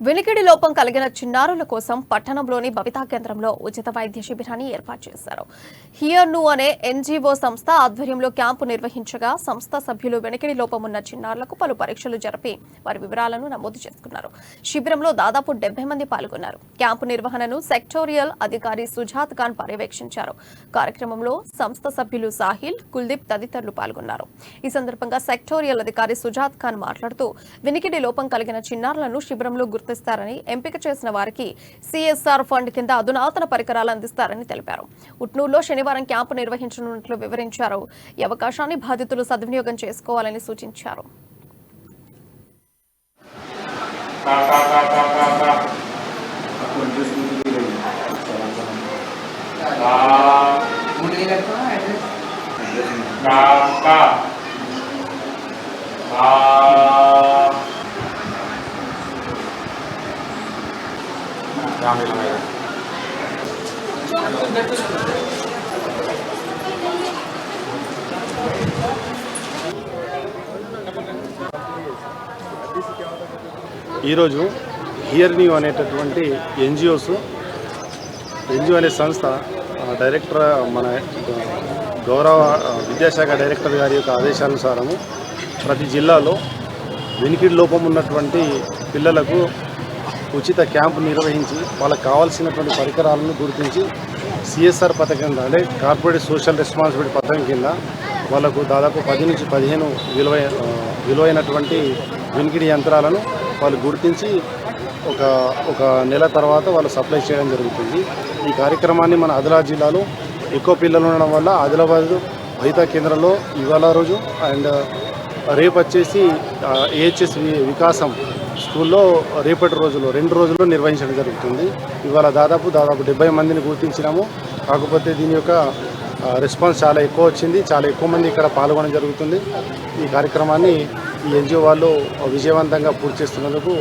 వినికిడి లోపం కలిగిన చిన్నారుల కోసం పట్టణంలోని భవితా కేంద్రంలో ఉచిత వైద్య శిబిరాన్ని ఏర్పాటు చేశారు. హియర్ ను అనే ఎన్జీఓ సంస్థ ఆధ్వర్యంలో క్యాంపు నిర్వహించగా సంస్థ సభ్యులు వినికిడి లోపం ఉన్న చిన్నారులకు పలు పరీక్షలు జరిపి వారి వివరాలను నమోదు చేసుకున్నారు. శిబిరంలో దాదాపు 70 మంది పాల్గొన్నారు. క్యాంపు నిర్వహణను సెక్టోరియల్ అధికారి సుజాత్ ఖాన్ పర్యవేక్షించారు. కార్యక్రమంలో సంస్థ సభ్యులు సాహిల్, కుల్దీప్ తదితరులు పాల్గొన్నారు. ఈ సందర్భంగా సెక్టోరియల్ అధికారి సుజాత్ ఖాన్ మాట్లాడుతూ వినికిడి లోపం కలిగిన చిన్నారులను శిబిరంలో గుర్తిస్తారని, ఎంపిక చేసిన వారికి సిఎస్ఆర్ ఫండ్ కింద అధునాతన పరికరాలు అందిస్తారని తెలిపారు. ఉట్నూరులో శనివారం క్యాంపు నిర్వహించనున్నట్లు వివరించారు. ఈ అవకాశాన్ని బాధితులు సద్వినియోగం చేసుకోవాలని సూచించారు. ఈరోజు హియర్ న్యూ అనేటటువంటి ఎన్జిఓ అనే సంస్థ డైరెక్టర్ మన గౌరవ విద్యాశాఖ డైరెక్టర్ గారి యొక్క ఆదేశానుసారము ప్రతి జిల్లాలో వినికిడి లోపం ఉన్నటువంటి పిల్లలకు ఉచిత క్యాంపు నిర్వహించి వాళ్ళకు కావాల్సినటువంటి పరికరాలను గుర్తించి సిఎస్ఆర్ పథకం కింద అంటే కార్పొరేట్ సోషల్ రెస్పాన్సిబిలిటీ పథకం కింద వాళ్ళకు దాదాపు 10 నుంచి 15 విలువైనటువంటి వినికిడి యంత్రాలను వాళ్ళు గుర్తించి ఒక నెల తర్వాత వాళ్ళు సప్లై చేయడం జరుగుతుంది. ఈ కార్యక్రమాన్ని మన ఆదిలాబాద్ జిల్లాలో ఎక్కువ పిల్లలు ఉండడం వల్ల ఆదిలాబాద్ భవితా కేంద్రంలో ఇవాళ రోజు అండ్ రేపు వచ్చేసి ఏహెచ్ఎస్ వికాసం స్కూల్లో రేపటి రోజుల్లో 2 రోజుల్లో నిర్వహించడం జరుగుతుంది. ఇవాళ దాదాపు 70 మందిని గుర్తించినాము. కాకపోతే దీని యొక్క రెస్పాన్స్ చాలా ఎక్కువ వచ్చింది. చాలా ఎక్కువ మంది ఇక్కడ పాల్గొనడం జరుగుతుంది. ఈ కార్యక్రమాన్ని ఈ ఎన్జిఓ వాళ్ళు విజయవంతంగా పూర్తి చేస్తున్నందుకు